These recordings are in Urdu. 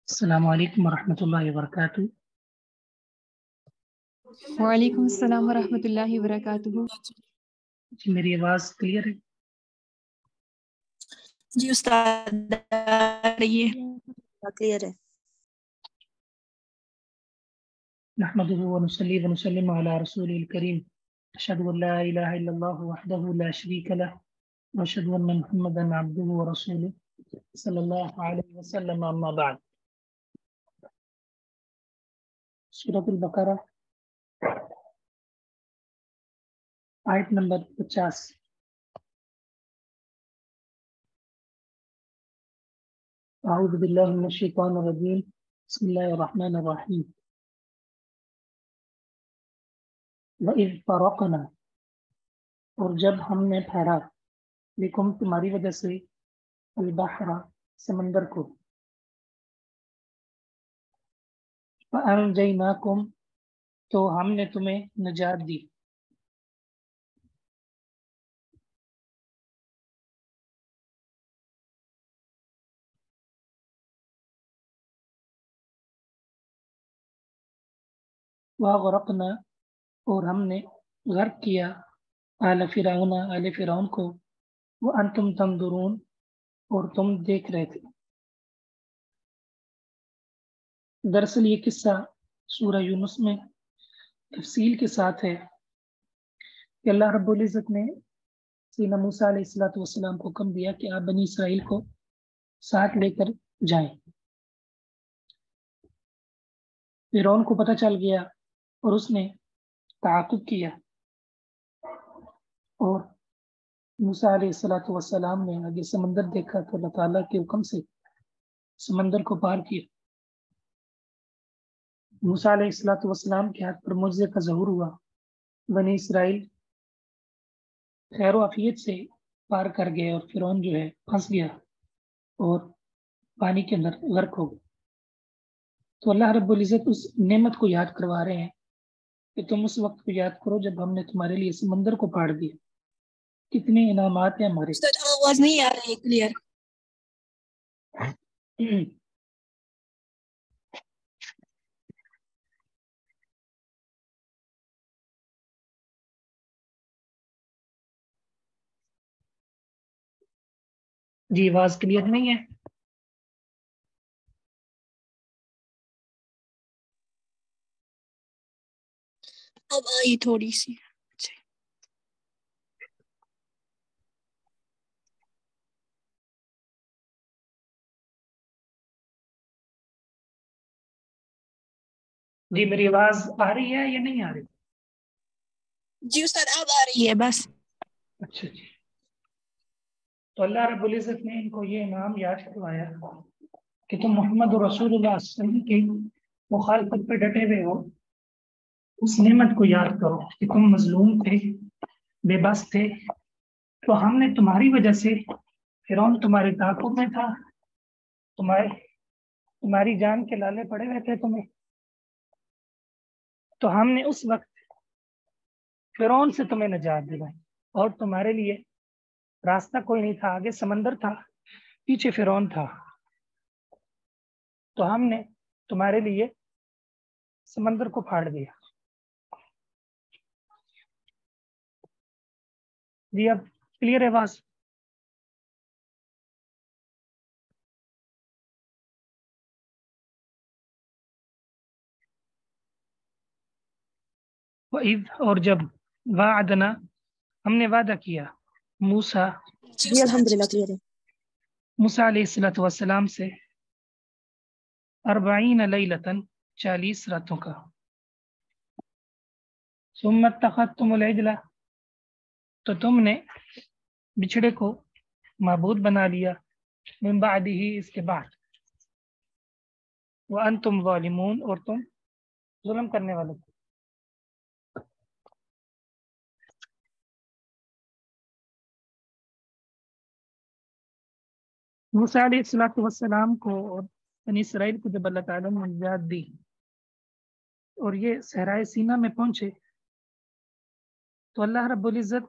السلام علیکم ورحمۃ اللہ وبرکاتہ. وعلیکم السلام ورحمۃ اللہ وبرکاتہ. جی میری آواز کلیئر ہے؟ جی استاد آ رہی ہے، کلیئر ہے. نحمده ونصلي ونسلم على رسوله الكريم. أشهد أن لا إله إلا الله وحده لا شريك له وأشهد أن محمدا عبده ورسوله صلى الله عليه وسلم. أما بعد. سورۃ البقرہ آیت نمبر 50. اعوذ باللہ من الشیطان الرجیم. بسم اللہ الرحمن الرحیم. وَإِذْ فَرَقْنَا، اور جب ہم نے پھیرا، لکم تمہاری وجہ سے، البحر سمندر کو، فَأَنْجَيْنَاكُمْ تو ہم نے تمہیں نجات دی. وَغَرَقْنَا اور ہم نے غرق کیا، آل فرعون کو، وَأَنْتُمْ تَنْظُرُونَ اور تم دیکھ رہے تھے. دراصل یہ قصہ سورہ یونس میں تفصیل کے ساتھ ہے کہ اللہ رب العزت نے سیدنا موسیٰ علیہ السلام کو حکم دیا کہ آپ بنی اسرائیل کو ساتھ لے کر جائیں. فرعون کو پتہ چل گیا اور اس نے تعاقب کیا، اور موسیٰ علیہ السلام نے آگے سمندر دیکھا تو اللہ تعالیٰ کے حکم سے سمندر کو پار کیا. موسیٰ علیہ السلام کے ہاتھ پر معجزے کا ظہور ہوا. بنی اسرائیل خیر و عافیت سے پار کر گئے اور فرعون جو ہے پھنس گیا اور پانی کے اندر غرق ہو گیا. تو اللہ رب العزت اس نعمت کو یاد کروا رہے ہیں کہ تم اس وقت کو یاد کرو جب ہم نے تمہارے لیے سمندر کو پاڑ دیا. کتنے انعامات ہیں ہمارے. استاد آواز نہیں آ رہی ہے کلیئر. جی آواز کلیئر نہیں ہے؟ اب آئی تھوڑی سی. جی میری آواز آ رہی ہے یا نہیں آ رہی؟ جی استاد اب آ رہی ہے بس. اچھا جی. تو اللہ رب العزت نے ان کو یہ انعام یاد کروایا کہ تم محمد رسول اللہ صلی اللہ علیہ وسلم کی مخالفت پہ ڈٹے ہوئے ہو. اس نعمت کو یاد کرو کہ تم مظلوم تھے، بے بس تھے، تو ہم نے تمہاری وجہ سے، فرعون تمہارے تعاقب میں تھا، تمہاری جان کے لالے پڑے ہوئے تھے تمہیں، تو ہم نے اس وقت فرعون سے تمہیں نجات دلائی. اور تمہارے لیے راستہ کوئی نہیں تھا، آگے سمندر تھا، پیچھے فرعون تھا، تو ہم نے تمہارے لیے سمندر کو پھاڑ دیا. جی اب کلیئر ہے آواز؟ وَإِذْ اور جب، وعدنا ہم نے وعدہ کیا، موسیٰ جی الحمدللہ کلیئر ہے. موسیٰ علیہ السلام سے 40 لیلۃ 40 راتوں کا. ثم اتخذتم العجل تو تم نے بچھڑے کو معبود بنا لیا، من بعدہ اس کے بعد، وانتم ظالمون اور تم ظلم کرنے والے تھے. موسیٰ علیہ السلام کو اور بنی اسرائیل کو جب اللہ تعالیٰ نے نجات دی اور یہ صحرائے سینا میں پہنچے، تو اللہ رب العزت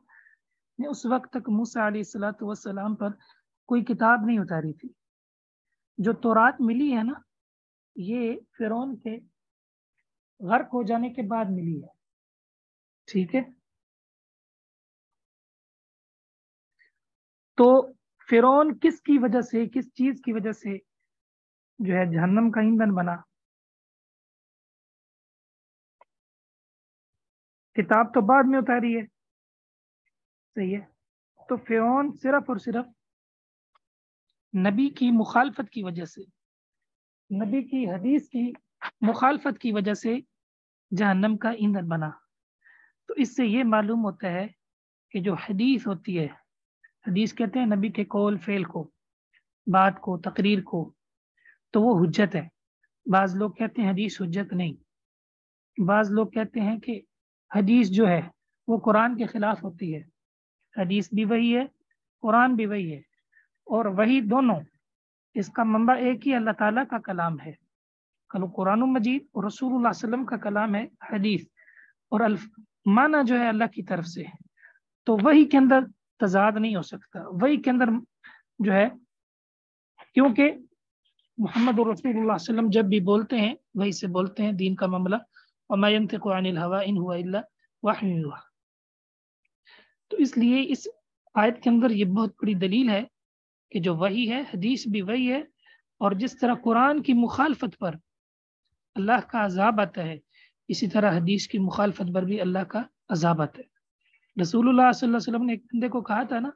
نے اس وقت تک موسیٰ علیہ السلام پر کوئی کتاب نہیں اتاری تھی. جو تورات ملی ہے نا، یہ فرعون کے غرق ہو جانے کے بعد ملی ہے، ٹھیک ہے؟ تو فرعون کس کی وجہ سے، کس چیز کی وجہ سے جو ہے جہنم کا ایندھن بنا؟ کتاب تو بعد میں اتاری ہے، صحیح ہے؟ تو فرعون صرف اور صرف نبی کی مخالفت کی وجہ سے، نبی کی حدیث کی مخالفت کی وجہ سے جہنم کا ایندھن بنا۔ تو اس سے یہ معلوم ہوتا ہے کہ جو حدیث ہوتی ہے، حدیث کہتے ہیں نبی کے قول فعل کو، بات کو، تقریر کو، تو وہ حجت ہے۔ بعض لوگ کہتے ہیں حدیث حجت نہیں، بعض لوگ کہتے ہیں کہ حدیث جو ہے وہ قرآن کے خلاف ہوتی ہے۔ حدیث بھی وہی ہے، قرآن بھی وہی ہے، اور وہی دونوں، اس کا منبع ایک ہی اللہ تعالیٰ کا کلام ہے، قرآن مجید اور رسول اللہ صلی اللہ علیہ وسلم کا کلام ہے حدیث، اور معنی جو ہے اللہ کی طرف سے، تو وہی کے اندر تضاد نہیں ہو سکتا، وہی کے اندر جو ہے، کیونکہ محمد رسول اللہ صلی اللہ علیہ وسلم جب بھی بولتے ہیں وہی سے بولتے ہیں، دین کا معاملہ، وما ينطق عن الهوى ان هو الا وحی یوحی۔ تو اس لیے اس آیت کے اندر یہ بہت بڑی دلیل ہے کہ جو وحی ہے، حدیث بھی وہی ہے، اور جس طرح قرآن کی مخالفت پر اللہ کا عذاب آتا ہے، اسی طرح حدیث کی مخالفت پر بھی اللہ کا عذاب آتا ہے۔ رسول اللہ صلی اللہ علیہ وسلم نے ایک بندے کو کہا تھا نا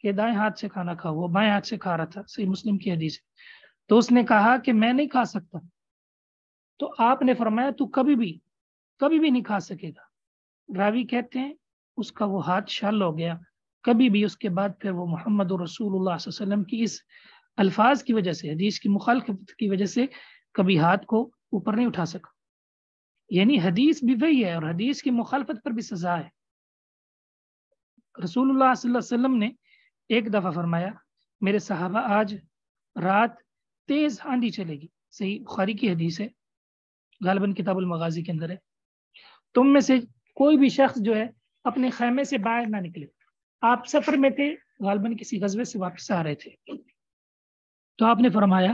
کہ دائیں ہاتھ سے کھانا کھاؤ، وہ بائیں ہاتھ سے کھا رہا تھا، صحیح مسلم کی حدیث ہے۔ تو اس نے کہا کہ میں نہیں کھا سکتا، تو آپ نے فرمایا تو کبھی بھی نہیں کھا سکے گا۔ راوی کہتے ہیں اس کا وہ ہاتھ شل ہو گیا، کبھی بھی اس کے بعد پھر وہ محمد رسول اللہ صلی اللہ علیہ وسلم کی اس الفاظ کی وجہ سے، حدیث کی مخالفت کی وجہ سے کبھی ہاتھ کو اوپر نہیں اٹھا سکا۔ یعنی حدیث بھی وہی ہے، اور حدیث کی مخالفت پر بھی سزا ہے۔ رسول اللہ صلی اللہ علیہ وسلم نے ایک دفعہ فرمایا، میرے صحابہ آج رات تیز آندھی چلے گی، صحیح بخاری کی حدیث ہے، غالباً کتاب المغازی کے اندر ہے، تم میں سے کوئی بھی شخص جو ہے اپنے خیمے سے باہر نہ نکلے۔ آپ سفر میں تھے، غالباً کسی غزوے سے واپس آ رہے تھے، تو آپ نے فرمایا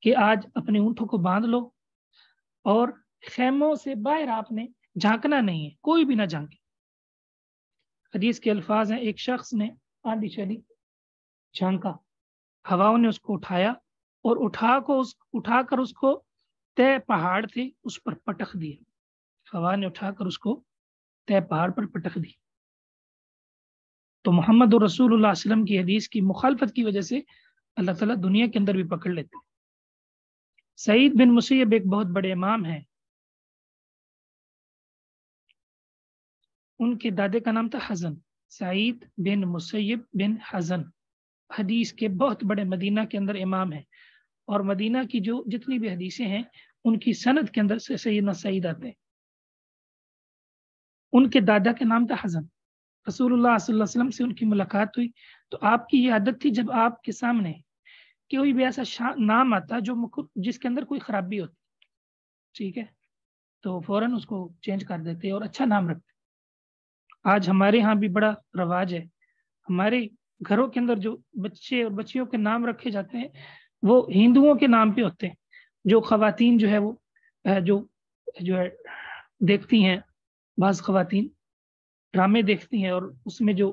کہ آج اپنے اونٹوں کو باندھ لو، اور خیموں سے باہر آپ نے جھانکنا نہیں ہے، کوئی بھی نہ جھانکے۔ حدیث کے الفاظ ہیں، ایک شخص نے آندھی چلی، جھانکا، ہواؤں نے اس کو اٹھایا، اور اٹھا کر اس کو طے پہاڑ تھے اس پر پٹخ دیا، ہوا نے اٹھا کر اس کو طے پہاڑ پر پٹخ دی۔ تو محمد رسول اللہ صلی اللہ علیہ وسلم کی حدیث کی مخالفت کی وجہ سے اللہ تعالیٰ دنیا کے اندر بھی پکڑ لیتے۔ سعید بن مسیب ایک بہت بڑے امام ہیں، ان کے دادے کا نام تھا حزن، سعید بن مسیب بن حزن، حدیث کے بہت بڑے مدینہ کے اندر امام ہیں، اور مدینہ کی جو جتنی بھی حدیثیں ہیں ان کی سند کے اندر سے سیدنا سعید آتے ہیں۔ ان کے دادا کے نام تھا حزن۔ رسول اللہ صلی اللہ علیہ وسلم سے ان کی ملاقات ہوئی، تو آپ کی یہ عادت تھی جب آپ کے سامنے کوئی بھی ایسا نام آتا جس کے اندر کوئی خرابی ہوتی، ٹھیک ہے، تو فوراً اس کو چینج کر دیتے اور اچھا نام رکھتے۔ آج ہمارے ہاں بھی بڑا رواج ہے، ہمارے گھروں کے اندر جو بچے اور بچیوں کے نام رکھے جاتے ہیں وہ ہندوؤں کے نام پہ ہوتے ہیں۔ جو خواتین جو ہے وہ جو ہے دیکھتی ہیں، بعض خواتین ڈرامے دیکھتی ہیں، اور اس میں جو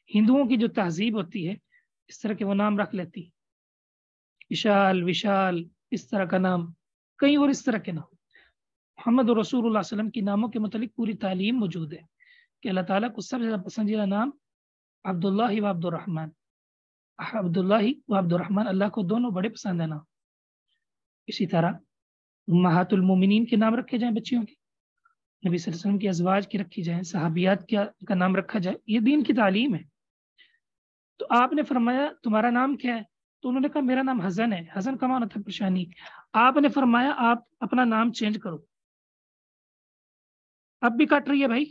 ہندوؤں کی جو تہذیب ہوتی ہے اس طرح کے وہ نام رکھ لیتی، وشال، وشال، اس طرح کا نام، کئی اور اس طرح کے نام۔ محمد رسول اللہ صلی اللہ علیہ وسلم کی ناموں کے متعلق پوری تعلیم موجود ہے کہ اللہ تعالیٰ کو سب سے زیادہ پسندیدہ نام عبداللہ و عبد الرحمن، عبداللہ و عبد الرحمن، اللہ کو دونوں بڑے پسند ہیں نام۔ اسی طرح امہات المومنین کے نام رکھے جائیں بچیوں کے، نبی صلی اللہ علیہ وسلم کی ازواج کی رکھی جائیں، صحابیات کا نام رکھا جائے، یہ دین کی تعلیم ہے۔ تو آپ نے فرمایا تمہارا نام کیا ہے؟ تو انہوں نے کہا میرا نام حزن ہے۔ حزن کا معنی تھا پریشانی۔ آپ نے فرمایا آپ اپنا نام چینج کرو۔ اب بھی کٹ رہی ہے بھائی؟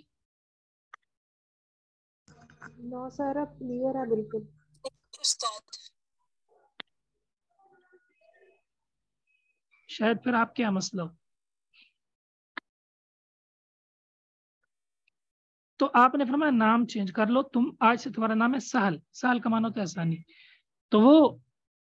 نو سر اب کلیئر ہے بالکل۔ شاید پھر آپ کیا مسئلہ ہو۔ تو آپ نے فرمایا نام چینج کر لو، تم آج سے تمہارا نام ہے سہل۔ سہل کا معنی ہوتا ہے آسانی۔ تو وہ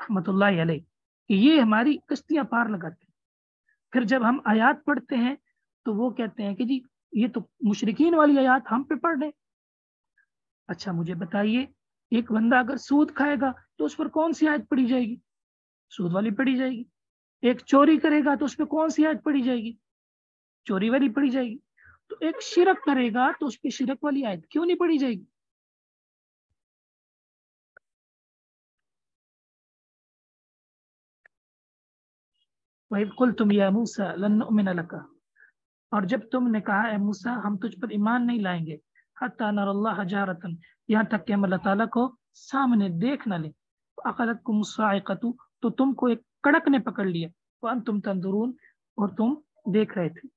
رحمۃ اللہ علیہ کہ یہ ہماری کشتیاں پار لگاتے ہیں. پھر جب ہم آیات پڑھتے ہیں تو وہ کہتے ہیں کہ جی یہ تو مشرکین والی آیات ہم پہ پڑھ رہے. اچھا مجھے بتائیے ایک بندہ اگر سود کھائے گا تو اس پر کون سی آیت پڑھی جائے گی؟ سود والی پڑھی جائے گی. ایک چوری کرے گا تو اس پہ کون سی آیت پڑھی جائے گی؟ چوری والی پڑھی جائے گی. تو ایک شرک کرے گا تو اس پہ شرک والی آیت کیوں نہیں پڑھی جائے گی؟ وَإِذْ قُلْتُمْ يَا مُوسَىٰ لَن نُؤْمِنَ لَكَ، اور جب تم نے کہا اے موسیٰ ہم تجھ پر ایمان نہیں لائیں گے، حَتَّىٰ نَرَى اللَّهَ جَهْرَةً، یہاں تک کہ ہم اللہ تعالیٰ کو سامنے دیکھ نہ لیں. فَأَخَذَتْكُمُ الصَّاعِقَةُ، تو تم کو ایک کڑک نے پکڑ لیا. وَأَنْتُمْ تَنظُرُونَ، اور تم دیکھ رہے تھے.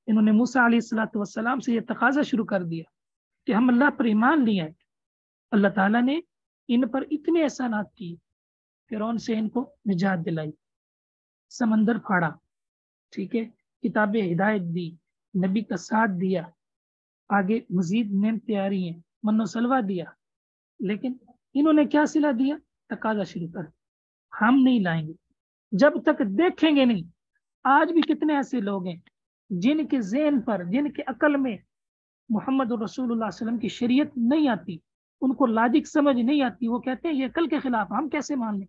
انہوں نے موسیٰ علیہ السلام سے یہ تقاضا شروع کر دیا کہ ہم اللہ پر ایمان نہیں آئے. اللہ تعالیٰ نے ان پر اتنے احسانات کیے، فرعون سے ان کو نجات دلائی، سمندر پھاڑا، ٹھیک ہے، کتاب ہدایت دی، نبی کا ساتھ دیا، آگے مزید نعمتیں آ رہی ہیں، من و سلوہ دیا. لیکن انہوں نے کیا صلہ دیا؟ تقاضا شروع کر، ہم نہیں لائیں گے جب تک دیکھیں گے نہیں. آج بھی کتنے ایسے لوگ ہیں جن کے ذہن پر، جن کے عقل میں محمد رسول اللہ صلی اللہ علیہ وسلم کی شریعت نہیں آتی، ان کو لاجک سمجھ نہیں آتی، وہ کہتے ہیں یہ عقل کے خلاف، ہم کیسے مان لیں.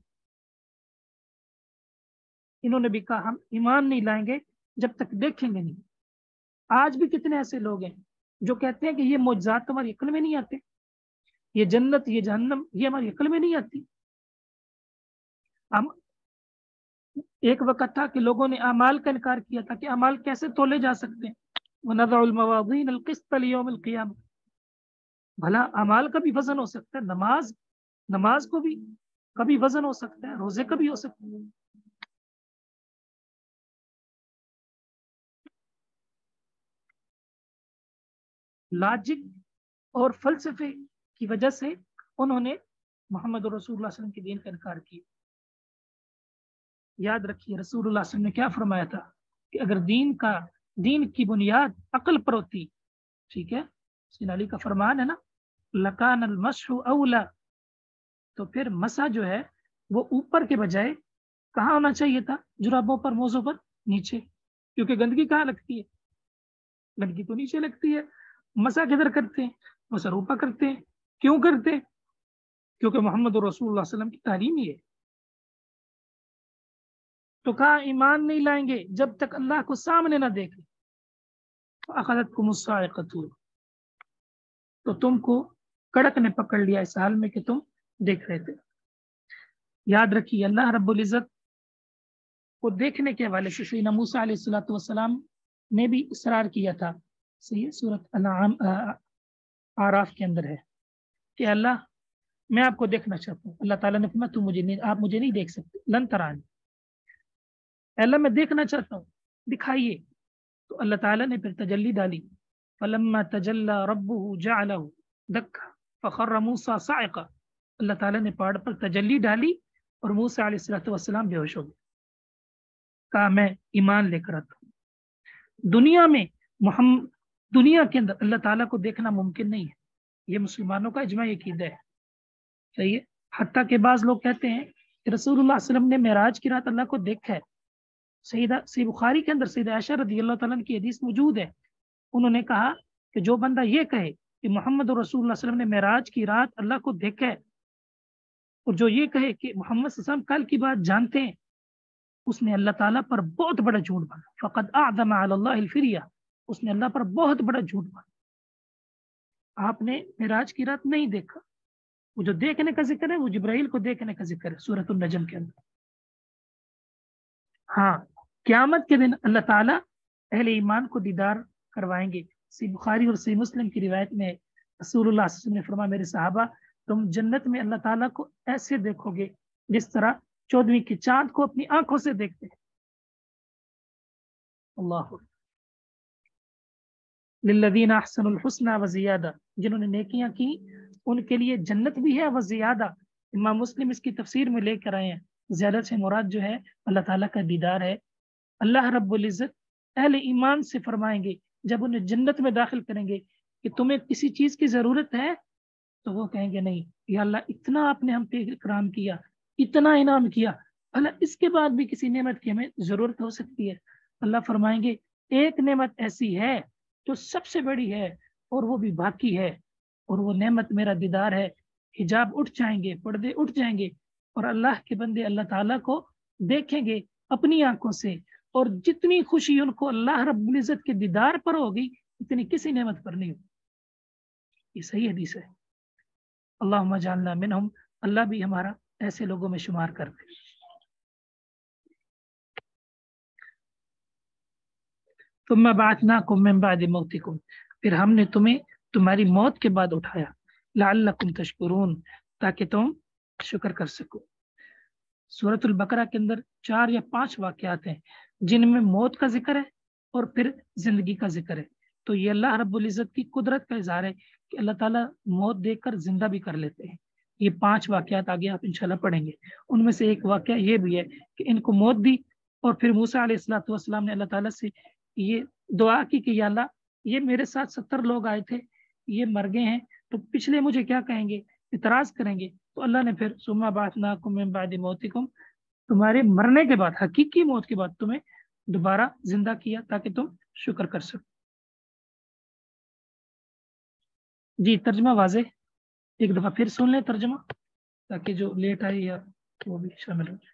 انہوں نے بھی کہا ہم ایمان نہیں لائیں گے جب تک دیکھیں گے نہیں. آج بھی کتنے ایسے لوگ ہیں جو کہتے ہیں کہ یہ معجزات ہماری عقل میں نہیں آتے، یہ جنت، یہ جہنم، یہ ہماری عقل میں نہیں آتی. ہم ایک وقت تھا کہ لوگوں نے اعمال کا انکار کیا تھا کہ اعمال کیسے تولے جا سکتے ہیں. وَنَضَعُ الْمَوَازِينَ الْقِسْطَ لِيَوْمِ الْقِيَامَةِ، بھلا اعمال کا بھی وزن ہو سکتا ہے، نماز کو بھی کبھی وزن ہو سکتا ہے، روزے کا بھی ہو سکتا ہے. لاجک اور فلسفے کی وجہ سے انہوں نے محمد رسول اللہ صلی اللہ علیہ وسلم کے دین کا انکار کیا. یاد رکھیے رسول اللہ صلی اللہ علیہ وسلم نے کیا فرمایا تھا کہ اگر دین کی بنیاد عقل پر ہوتی، ٹھیک ہے، سیدنا علی کا فرمان ہے نا، لکان المسح اولا، تو پھر مسح جو ہے وہ اوپر کے بجائے کہاں ہونا چاہیے تھا؟ جرابوں پر، موزوں پر، نیچے. کیونکہ گندگی کہاں لگتی ہے؟ گندگی تو نیچے لگتی ہے. مسح کدھر کرتے ہیں؟ مسح اوپر کرتے ہیں. کیوں کرتے ہیں؟ کیونکہ محمد رسول اللہ صلی اللہ علیہ وسلم کی تعلیم ہی ہے. تو کہا ایمان نہیں لائیں گے جب تک اللہ کو سامنے نہ دیکھیں. فَأَخَذَتْكُمُ الصَّاعِقَةُ، تو تم کو کڑک نے پکڑ لیا اس حال میں کہ تم دیکھ رہے تھے. یاد رکھیے اللہ رب العزت کو دیکھنے کے حوالے سے سیدنا موسیٰ علیہ السلام نے بھی اصرار کیا تھا. صحیح ہے، سورۃ انعام اعراف کے اندر ہے کہ اللہ میں آپ کو دیکھنا چاہتا ہوں. اللہ تعالیٰ نے فرمایا آپ مجھے نہیں دیکھ سکتے، لن ترانی، اللہ میں دیکھنا چاہتا ہوں، دکھائیے. تو اللہ تعالیٰ نے پھر تجلی ڈالی. فلما تجلی ربہ جعلہ دکا فخر موسیٰ صاعقا، اللہ تعالیٰ نے پہاڑ پر تجلی ڈالی اور موسیٰ علیہ السلام بے ہوش ہو گئے. کہا میں ایمان لے کر آتا ہوں. دنیا کے اندر اللہ تعالیٰ کو دیکھنا ممکن نہیں ہے، یہ مسلمانوں کا اجماعی عقیدہ ہے. صحیح ہے. حتیٰ کہ بعض لوگ کہتے ہیں کہ رسول اللہ صلی اللہ علیہ وسلم نے معراج کی رات اللہ کو دیکھا ہے. صحیح بخاری کے اندر سیدہ عائشہ رضی اللہ تعالیٰ کی حدیث موجود ہے. انہوں نے کہا کہ جو بندہ یہ کہے کہ محمد رسول اللہ صلی اللہ علیہ وسلم نے معراج کی رات اللہ کو دیکھا ہے، اور جو یہ کہے کہ محمد صلی اللہ علیہ وسلم کل کی بات جانتے ہیں، اس نے اللہ تعالیٰ پر بہت بڑا جھوٹ باندھا. فقد اعظم علی اللہ الفریہ، اس نے اللہ پر بہت بڑا جھوٹ باندھا. آپ نے معراج کی رات نہیں دیکھا. وہ جو دیکھنے کا ذکر ہے وہ جبرائیل کو دیکھنے کا ذکر ہے سورۃ النجم کے اندر. ہاں، قیامت کے دن اللہ تعالیٰ اہل ایمان کو دیدار کروائیں گے. صحیح بخاری اور صحیح مسلم کی روایت میں رسول اللہ صلی اللہ علیہ وسلم نے فرمایا میرے صحابہ تم جنت میں اللہ تعالیٰ کو ایسے دیکھو گے جس طرح 14ویں کے چاند کو اپنی آنکھوں سے دیکھتے ہیں. اللہ للذین احسنوا الحسنى وزیادہ، جنہوں نے نیکیاں کی ان کے لیے جنت بھی ہے وزیادہ. امام مسلم اس کی تفسیر میں لے کر آئے ہیں زیادہ سے مراد جو ہے اللہ تعالیٰ کا دیدار ہے. اللہ رب العزت اہل ایمان سے فرمائیں گے جب انہیں جنت میں داخل کریں گے کہ تمہیں کسی چیز کی ضرورت ہے تو وہ کہیں گے نہیں یا اللہ اتنا آپ نے ہم پہ اکرام کیا, اتنا انعام کیا, اللہ اس کے بعد بھی کسی نعمت کی ہمیں ضرورت ہو سکتی ہے. اللہ فرمائیں گے ایک نعمت ایسی ہے جو سب سے بڑی ہے اور وہ بھی باقی ہے, اور وہ نعمت میرا دیدار ہے. حجاب اٹھ جائیں گے, پردے اٹھ جائیں گے, اور اللہ کے بندے اللہ تعالیٰ کو دیکھیں گے اپنی آنکھوں سے, اور جتنی خوشی ان کو اللہ رب العزت کے دیدار پر ہوگی اتنی کسی نعمت پر نہیں ہوگی. یہ صحیح حدیث ہے. اللہم جعلنا منہم, اللہ بھی ہمارا ایسے لوگوں میں شمار کر دے. ثم بعثناکم من بعد موتکم, پھر ہم نے تمہیں تمہاری موت کے بعد اٹھایا. لعلکم تشکرون, تاکہ تم شکر کر سکو. سورۃ البقرہ کے اندر 4 یا 5 واقعات ہیں جن میں موت کا ذکر ہے اور پھر زندگی کا ذکر ہے. تو یہ اللہ رب العزت کی قدرت کا اظہار ہے کہ اللہ تعالیٰ موت دیکھ کر زندہ بھی کر لیتے ہیں. یہ 5 واقعات آگے آپ انشاءاللہ پڑھیں گے. ان میں سے ایک واقعہ یہ بھی ہے کہ ان کو موت دی, اور پھر موسیٰ علیہ السلام نے اللہ تعالیٰ سے یہ دعا کی کہ یا اللہ یہ میرے ساتھ 70 لوگ آئے تھے, یہ مر گئے ہیں, تو پچھلے مجھے کیا کہیں گے, اعتراض کریں گے. تو اللہ نے پھر ثم بعثناکم من بعد موتکم, تمہارے مرنے کے بعد, حقیقی موت کے بعد تمہیں دوبارہ زندہ کیا تاکہ تم شکر کر سکو. جی ترجمہ واضح, ایک دفعہ پھر سن لیں ترجمہ تاکہ جو لیٹ آئے یا وہ بھی شامل ہو جائے.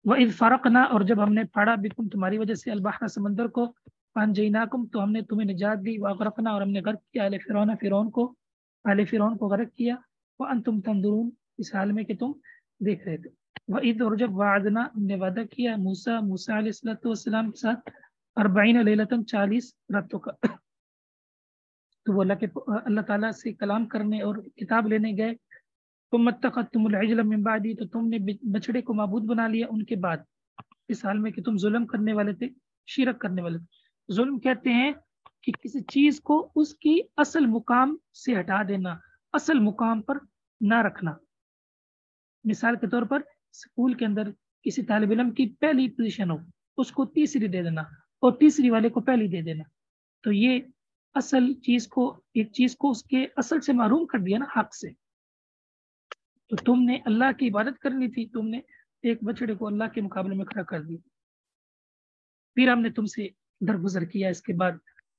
وَإِذْ فَرَقْنَا, اور جب ہم نے پھاڑا بکم تمہاری وجہ سے البحر سمندر کو, فَأَنْجَيْنَاكُمْ تو ہم نے تمہیں نجات دی, وَأَغْرَقْنَا اور ہم نے غرق کیا آل فرعون کو غرق کیا, وَأَنْتُمْ تَنْظُرُونَ اس حال میں کہ تم دیکھ رہے تھے. وَإِذْ اور جب وعدنا ہم نے وعدہ کیا موسیٰ علیہ السلام کے ساتھ 40 لیلۃ 40 راتوں کا, تو وہ اللہ تعالیٰ سے کلام کرنے اور کتاب لینے گئے. تم اتخذتم العجل من بعدی, تو تم نے بچڑے کو معبود بنا لیا ان کے بعد, اس حال میں کہ تم ظلم کرنے والے تھے, شرک کرنے والے تھے. ظلم کہتے ہیں کہ کسی چیز کو اس کی اصل مقام سے ہٹا دینا, اصل مقام پر نہ رکھنا. مثال کے طور پر اسکول کے اندر کسی طالب علم کی پہلی پوزیشن ہو, اس کو تیسری دے دینا اور تیسری والے کو پہلی دے دینا, تو یہ اصل چیز کو, ایک چیز کو اس کے اصل سے محروم کر دیا نا, حق سے. تو تم نے اللہ کی عبادت کرنی تھی, تم نے ایک بچڑے کو اللہ کے مقابلے میں کھڑا کر دیا. پھر ہم نے تم سے درگزر کیا اس کے بعد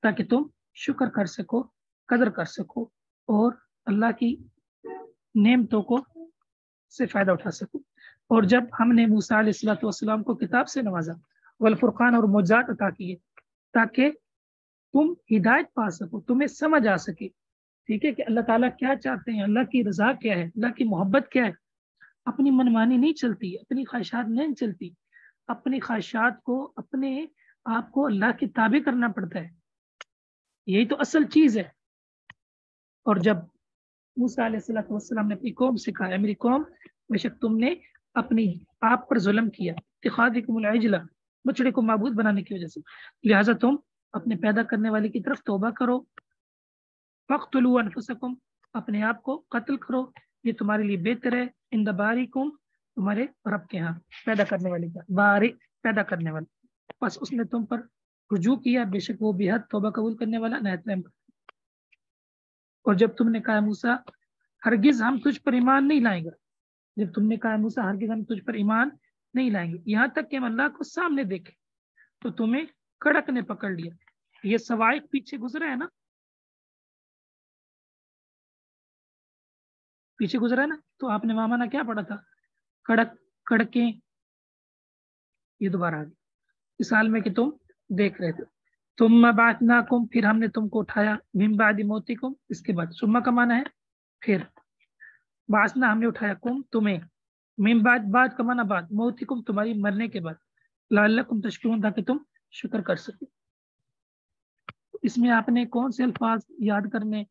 تاکہ تم شکر کر سکو, قدر کر سکو, اور اللہ کی نعمتوں کو سے فائدہ اٹھا سکو. اور جب ہم نے موسیٰ علیہ السلام کو کتاب سے نوازا, والفرقان اور معجزات عطا کیے تاکہ تم ہدایت پا سکو, تمہیں سمجھ آ سکے, ٹھیک ہے, کہ اللہ تعالیٰ کیا چاہتے ہیں, اللہ کی رضا کیا ہے, اللہ کی محبت کیا ہے. اپنی منمانی نہیں چلتی, اپنی خواہشات نہیں چلتی, اپنی خواہشات کو, اپنے آپ کو اللہ کے تابع کرنا پڑتا ہے, یہی تو اصل چیز ہے. اور جب موسیٰ علیہ السلام نے اپنی قوم سے کہا, میری قوم بے شک تم نے اپنی آپ پر ظلم کیا, اتخاذکم العجل, بچڑے کو معبود بنانے کی وجہ سے, لہٰذا تم اپنے پیدا کرنے والے کی طرف توبہ کرو. فاقتلوا انفسکم, اپنے آپ کو قتل کرو, یہ تمہارے لیے بہتر ہے, عند باریکم, تمہارے رب کے ہاں, پیدا کرنے والے کا, بارک پیدا کرنے والا. بس اس نے تم پر رجوع کیا, بے شک وہ بے حد توبہ قبول کرنے والا, نہایت رحم. اور جب تم نے کہا موسیٰ ہرگز ہم تجھ پر ایمان نہیں لائیں گے, جب تم نے کہا موسیٰ ہرگز ہم تجھ پر ایمان نہیں لائیں گے یہاں تک کہ ہم اللہ کو سامنے دیکھیں, تو تمہیں کڑک نے پکڑ لیا. یہ سوائق پیچھے گزرا ہے نا, پیچھے گزرا ہے نا, تو آپ نے مامانا کیا پڑھا تھا, کڑک, کڑکیں, یہ دوبارہ آ گئی اس حال میں کہ تم دیکھ رہے تھے. ثم بعثناکم, پھر ہم نے تم کو اٹھایا, من بعد موتکم, اس کے بعد. ثم کا معنی ہے پھر, بعثنا ہم نے اٹھایا, کم تمہیں, من بعد کا معنی بعد, موتکم تمہاری مرنے کے بعد, لعلکم تشکرون تاکہ تم شکر کر سکو. اس میں آپ نے کون سے الفاظ یاد کرنے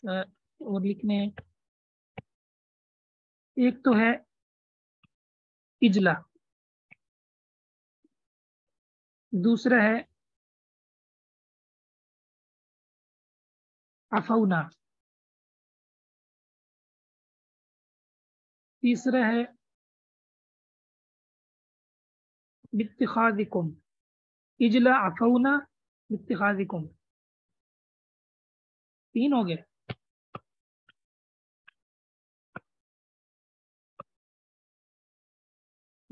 اور لکھنے ہیں؟ ایک تو ہے اجلا, دوسرا ہے عفونا, تیسرا ہے باتخاذکم, اجلا, عفونا, باتخاذکم, 3 ہو گئے.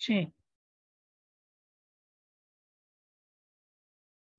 6।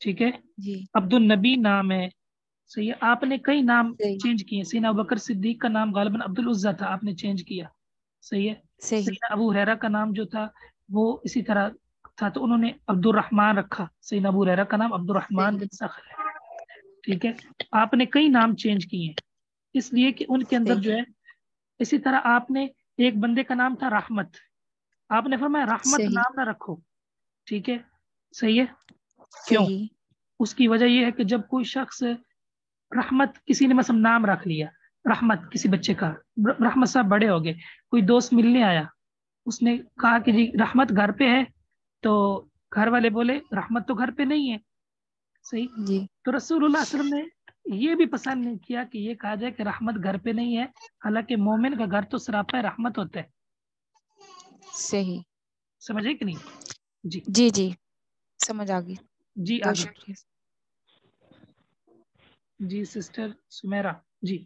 ٹھیک ہے. جی عبد النبی نام ہے, صحیح ہے. آپ نے کئی نام صحیح چینج کیے. سیدنا ابوبکر صدیق کا نام غالباً عبد العزا تھا, آپ نے چینج کیا, صحیح ہے. صحیح سیدنا ابو ہریرہ کا نام جو تھا وہ اسی طرح تھا, تو انہوں نے عبد الرحمن رکھا. سیدنا ابو ہریرہ کا نام عبد الرحمن بن صخر ہے. ٹھیک ہے. آپ نے کئی نام چینج کیے اس لیے کہ ان کے اندر جو ہے. اسی طرح آپ نے ایک بندے کا نام تھا رحمت, آپ نے فرمایا رحمت صحیح نام نہ رکھو. ٹھیک ہے, صحیح ہے. کیوں؟ صحیح اس کی وجہ یہ ہے کہ جب کوئی شخص رحمت, کسی نے مثلا نام رکھ لیا رحمت کسی بچے کا, رحمت صاحب بڑے ہو گئے, کوئی دوست ملنے آیا, اس نے کہا کہ جی رحمت گھر پہ ہے, تو گھر والے بولے رحمت تو گھر پہ نہیں ہے, صحیح. جی تو رسول اللہ صلی اللہ علیہ وسلم نے یہ بھی پسند نہیں کیا کہ یہ کہا جائے کہ رحمت گھر پہ نہیں ہے, حالانکہ مومن کا گھر تو سراپا رحمت ہوتا ہے. صحیح. سمجھے کہ نہیں؟ جی جی جی سمجھ آ گئی. جی بہت آگے. شکریہ. جی سسٹر سمیرا. جی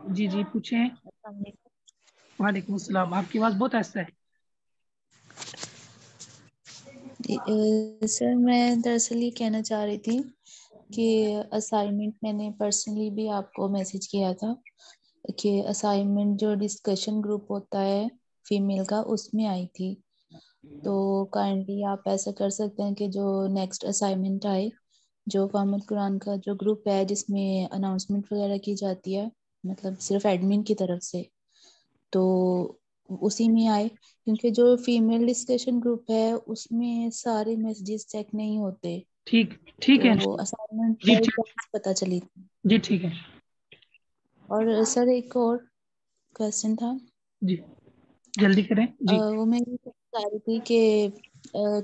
جی جی پوچھیں. وعلیکم السلام. آپ کی آواز بہت آہستہ ہے. سر میں دراصل یہ کہنا چاہ رہی تھی کہ اسائنمنٹ میں نے پرسنلی بھی آپ کو میسج کیا تھا کہ اسائنمنٹ جو ڈسکشن گروپ ہوتا ہے فیمیل کا اس میں آئی تھی, تو کائنڈلی آپ ایسا کر سکتے ہیں کہ جو نیکسٹ اسائنمنٹ آئے, جو فہمت قرآن کا جو گروپ ہے جس میں اناؤنسمنٹ وغیرہ کی جاتی ہے, مطلب صرف ایڈمن کی طرف سے, تو اسی میں آئے, کیونکہ جو فیمیل ڈسکشن گروپ ہے اس میں سارے میسیجز چیک نہیں ہوتے, ٹھیک ٹھیک تو ہے. وہ اسائنمنٹ جی ٹھیک, پتہ چلی تھی. جی ٹھیک ہے. اور سر ایک اور کوشچن تھا. جی جلدی کریں. جی وہ میں یہ چاہ رہی تھی کہ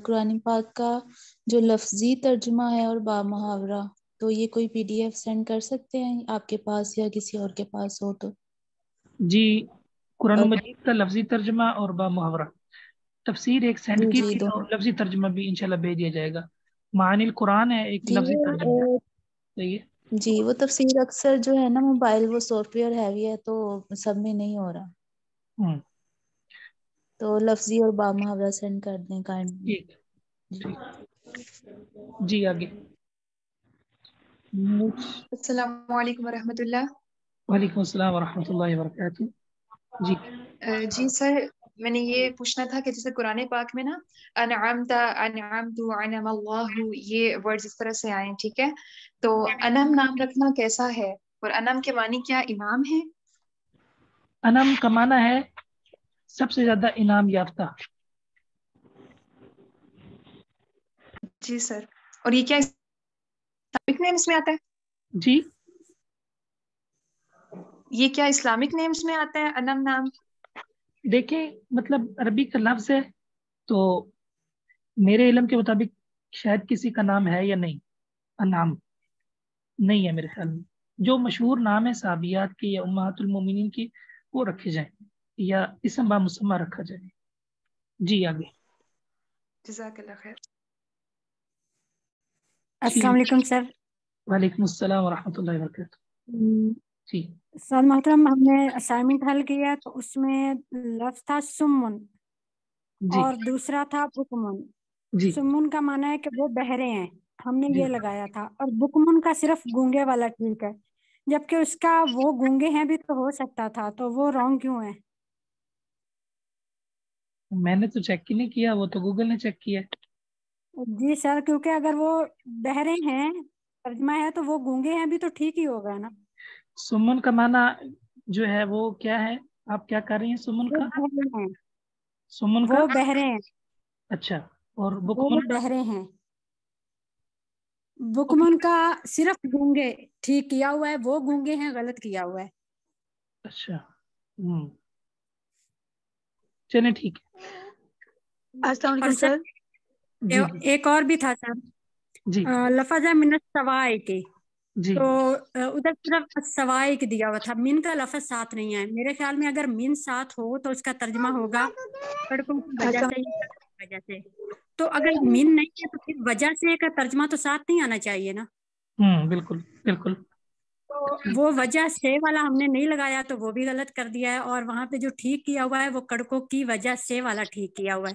قرآن پاک کا جو لفظی ترجمہ ہے اور با محاورہ, تو یہ کوئی پی ڈی ایف سینڈ کر سکتے ہیں آپ کے پاس یا کسی اور کے پاس ہو تو. جی قرآن اور مجید کا لفظی ترجمہ اور با محاورہ تفسیر ایک سینڈ جی کی جی تھی, دونوں. اور لفظی ترجمہ بھی انشاءاللہ بھیج دیا جائے گا. معانی القرآن ہے ایک جی لفظی ترجمہ, صحیح ہے. جی وہ تفسیر اکثر جو ہے نا موبائل وہ سافٹ ویئر ہیوی ہے تو سب میں نہیں ہو رہا, ہوں تو لفظی اور با محاورہ سینڈ کر دیں کائنڈلی. ٹھیک ٹھیک. جی آگے. السلام علیکم ورحمۃ اللہ. وعلیکم السلام ورحمۃ اللہ وبرکاتہ. جی جی سر, میں نے یہ پوچھنا تھا کہ جیسے قرآن پاک میں نا انعمت, انعمت, انعم اللہ, یہ ورڈز اس طرح سے آئے ہیں, ٹھیک ہے, تو انم نام رکھنا کیسا ہے, اور انم کے معنی کیا امام ہے؟ انم کا معنی ہے سب سے زیادہ انعام یافتہ. جی سر, اور یہ کیا اسلامک نیمز میں آتا ہے؟ جی یہ کیا اسلامک نیمز میں آتا ہے انم نام؟ دیکھیں مطلب عربی کا لفظ ہے, تو میرے علم کے مطابق شاید کسی کا نام ہے یا نہیں, انعام نہیں ہے میرے خیال میں. جو مشہور نام ہے صحابیات کے یا امہات المومنین کی وہ رکھے جائیں, یا اسم با مسمہ رکھا جائے. جی آگے. جزاک اللہ خیر. السلام علیکم سر. وعلیکم السلام ورحمۃ اللہ وبرکاتہ. جی سر محترم, ہم نے اسائنمنٹ حل کیا تو اس میں لفظ تھا سمن جی اور دوسرا تھا بکمن. جی سمن کا معنی ہے کہ وہ بہرے ہیں, ہم نے جی یہ لگایا تھا, اور بکمن کا صرف گونگے والا ٹھیک ہے, جبکہ اس کا وہ گونگے ہیں بھی تو ہو سکتا تھا, تو وہ رانگ کیوں ہے؟ میں نے تو چیک ہی نہیں کیا, وہ تو گوگل نے چیک کیا. جی سر, کیونکہ اگر وہ بہرے ہیں ترجمہ ہے تو وہ گونگے ہیں بھی تو ٹھیک ہی ہوگا نا. سمن کا معنی جو ہے وہ کیا ہے, آپ کیا کر رہی ہیں سمن وہ کا؟ بہرے ہیں, سمن کا وہ بہرے ہیں, اچھا, اور وہ بکمن کا؟ بہرے ہیں. بکمن کا صرف گونگے ٹھیک کیا ہوا ہے, وہ گونگے ہیں غلط کیا ہوا ہے. اچھا چلیں ٹھیک ہے. السلام اور علیکم سر سر. جی جی ایک اور بھی تھا سر, جی لفظ ہے من السوائے کے, جی تو ادھر صرف سوائے کے دیا ہوا تھا, من کا لفظ ساتھ نہیں ہے. میرے خیال میں اگر من ساتھ ہو تو اس کا ترجمہ ہوگا سڑکوں کی وجہ سے, وجہ سے. تو اگر من نہیں ہے تو پھر وجہ سے کا ترجمہ تو ساتھ نہیں آنا چاہیے نا. بالکل بالکل. تو وہ وجہ سے والا ہم نے نہیں لگایا تو وہ بھی غلط کر دیا ہے, اور وہاں پہ جو ٹھیک کیا ہوا ہے وہ کڑکوں کی وجہ سے والا ٹھیک کیا ہوا ہے.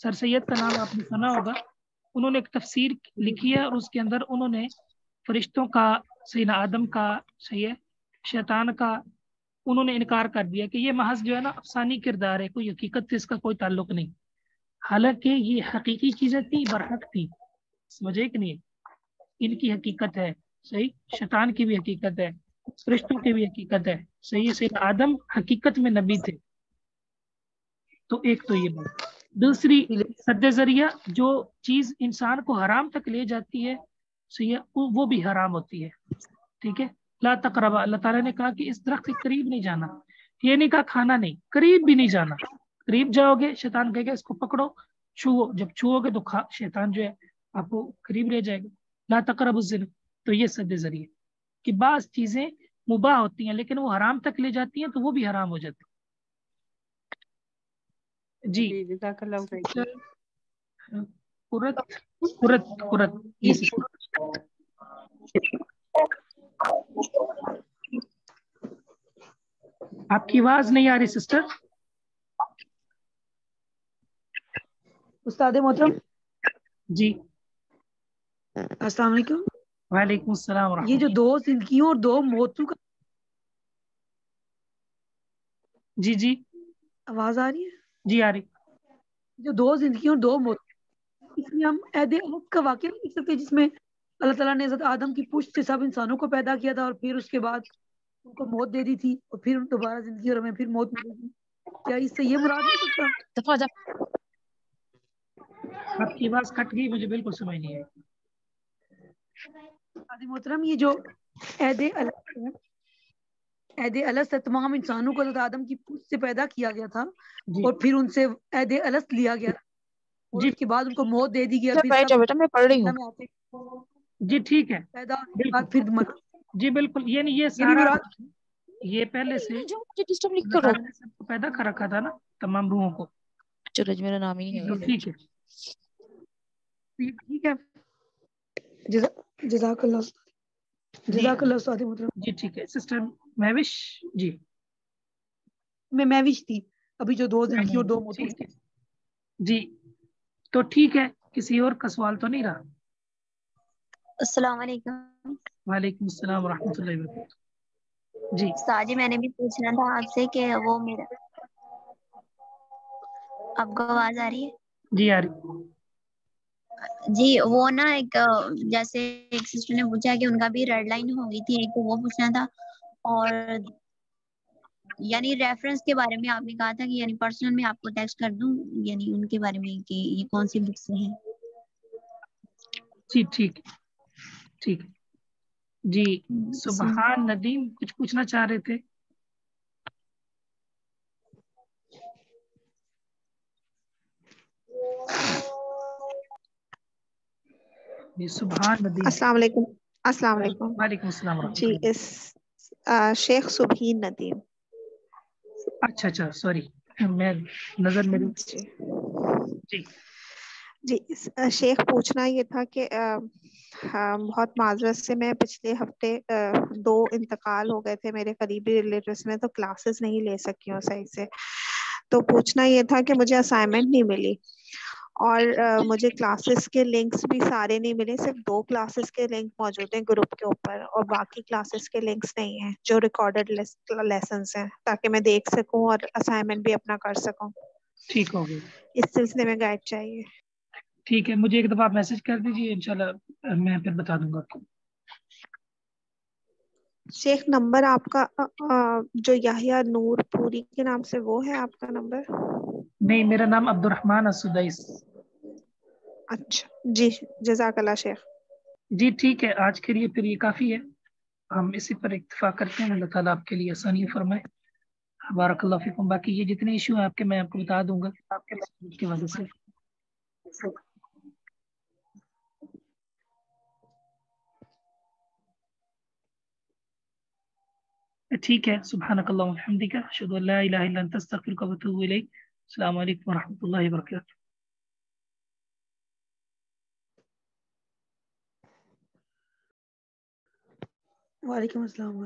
سر سید کا نام آپ نے سنا ہوگا، انہوں نے ایک تفسیر لکھی ہے اور اس کے اندر انہوں نے فرشتوں کا، سیدنا آدم کا، صحیح ہے، شیطان کا انہوں نے انکار کر دیا کہ یہ محض جو ہے نا افسانی کردار ہے، کوئی حقیقت سے اس کا کوئی تعلق نہیں، حالانکہ یہ حقیقی چیزیں تھی، برحق تھی، سمجھے کہ نہیں، ان کی حقیقت ہے، صحیح، شیطان کی بھی حقیقت ہے، فرشتوں کی بھی حقیقت ہے، صحیح ہے، سیدنا آدم حقیقت میں نبی تھے. تو ایک تو یہ بات. دوسری، سد ذریعہ جو چیز انسان کو حرام تک لے جاتی ہے، صحیح ہے، وہ بھی حرام ہوتی ہے. ٹھیک ہے، لا تقربا، اللہ تعالیٰ نے کہا کہ اس درخت کے قریب نہیں جانا، یہ نہیں کہا کھانا نہیں، قریب بھی نہیں جانا. قریب جاؤ گے شیطان کہے گا اس کو پکڑو، چھوو، جب چھوو گے تو شیطان جو ہے آپ کو قریب لے جائے گا. لا تقربوا الزنا، تو یہ سد ذریعہ کہ بعض چیزیں مباح ہوتی ہیں لیکن وہ حرام تک لے جاتی ہیں تو وہ بھی حرام ہو جاتی ہیں. جی جزاک اللہ خیر. قرت یہ آپ کی آواز نہیں آ رہی سسٹر. استاد محترم جی السلام علیکم. وعلیکم السلام ورحمۃ یہ جو اللہ. 2 زندگیوں اور 2 موتوں کا جی جی آواز آ رہی ہے؟ جی آ رہی. جو 2 زندگیوں اور 2 موت، اس میں ہم عہد عہد کا واقعہ نہیں دیکھ سکتے جس میں اللہ تعالیٰ نے حضرت آدم کی پشت سے سب انسانوں کو پیدا کیا تھا اور پھر اس کے بعد ان کو موت دے دی تھی اور پھر دوبارہ زندگی اور ہمیں پھر موت ملے گی. کیا اس سے یہ مراد نہیں سکتا؟ آپ کی آواز کٹ گئی، مجھے بالکل سمجھ نہیں آئی. استاد محترم یہ جو عہد الست ہے، تمام انسانوں کو حضرت آدم کی پشت سے پیدا کیا گیا تھا جی اور پھر ان سے عہد الست لیا گیا اور جی اس کے بعد ان کو موت دے دی گیا. پھر بیٹھ جاؤ بیٹا، میں پڑھ رہی ہوں. میں آتے جی ٹھیک ہے، پیدا ہونے کے بعد بالکل پھر مر، جی بالکل. یہ نہیں، یہ یہ بھی سارا مراد. یہ پہلے سے جو مجھے ڈسٹرب نہیں اللہ کرو. تعالیٰ نے سب کو پیدا کر رکھا تھا نا، تمام روحوں کو. چلو میرا نام ہی نہیں تو ہے. ٹھیک ہے. ٹھیک ہے، جزاک اللہ، جی جزاک اللہ استاد محترم. جی ٹھیک ہے سسٹر مہوش. جی میں وش تھی ابھی جو 2 زندگی اور 2 موتوں. ٹھیک ہے. جی تو ٹھیک ہے، کسی اور کا سوال تو نہیں رہا. السلام علیکم. وعلیکم السلام ورحمۃ اللہ وبرکاتہ. جی استاد جی میں نے بھی پوچھنا تھا آپ سے کہ وہ میرا، آپ کو آواز آ رہی ہے؟ جی آ رہی. جی وہ نا ایک جیسے ایک سسٹر نے پوچھا کہ ان کا بھی ریڈ لائن ہو گئی تھی، ایک تو وہ پوچھنا تھا، اور یعنی ریفرنس کے بارے میں آپ نے کہا تھا کہ یعنی پرسنل میں آپ کو ٹیکسٹ کر دوں، یعنی ان کے بارے میں کہ یہ کون سی بک سے ہیں. جی ٹھیک ٹھیک. جی سبحان ندیم کچھ پوچھنا چاہ رہے تھے. جی سبحان ندیم. السلام علیکم. السلام علیکم. وعلیکم السلام ورحمۃ جی اللہ. شیخ سبحین ندیم. اچھا اچھا سوری، میں نظر میری. جی جی جی شیخ پوچھنا یہ تھا کہ بہت معذرت سے میں پچھلے ہفتے 2 انتقال ہو گئے تھے میرے قریبی ریلیٹیوز میں، تو کلاسز نہیں لے سکی ہوں صحیح سے. تو پوچھنا یہ تھا کہ مجھے اسائنمنٹ نہیں ملی اور مجھے کلاسز کے لنکس بھی سارے نہیں ملے، صرف 2 کلاسز کے لنک موجود ہیں گروپ کے اوپر اور باقی کلاسز کے لنکس نہیں ہیں جو ریکارڈڈ لیسنس ہیں، تاکہ میں دیکھ سکوں اور اسائنمنٹ بھی اپنا کر سکوں. ٹھیک ہو گئی. اس سلسلے میں گائیڈ چاہیے. ٹھیک ہے، مجھے ایک دفعہ آپ میسج کر دیجیے، انشاءاللہ میں پھر بتا دوں گا آپ کو. شیخ نمبر آپ کا جو یحییٰ نور پوری کے نام سے وہ ہے آپ کا نمبر؟ نہیں، میرا نام عبد الرحمن السدیس. اچھا جی جزاک اللہ شیخ. جی ٹھیک ہے، آج کے لیے پھر یہ کافی ہے، ہم اسی پر اکتفا کرتے ہیں. اللہ تعالیٰ آپ کے لیے آسانی فرمائے. بارک اللہ فیکم. باقی یہ جتنے ایشو ہیں آپ کے میں آپ کو بتا دوں گا اس کی وجہ سے. ٹھیک ہے. سبحانک اللہم و بحمدک، اشہد ان لا الہ الا انت استغفرک و اتوب الیک. السلام علیکم و رحمۃ اللہ وبرکاتہ. وعلیکم السلام.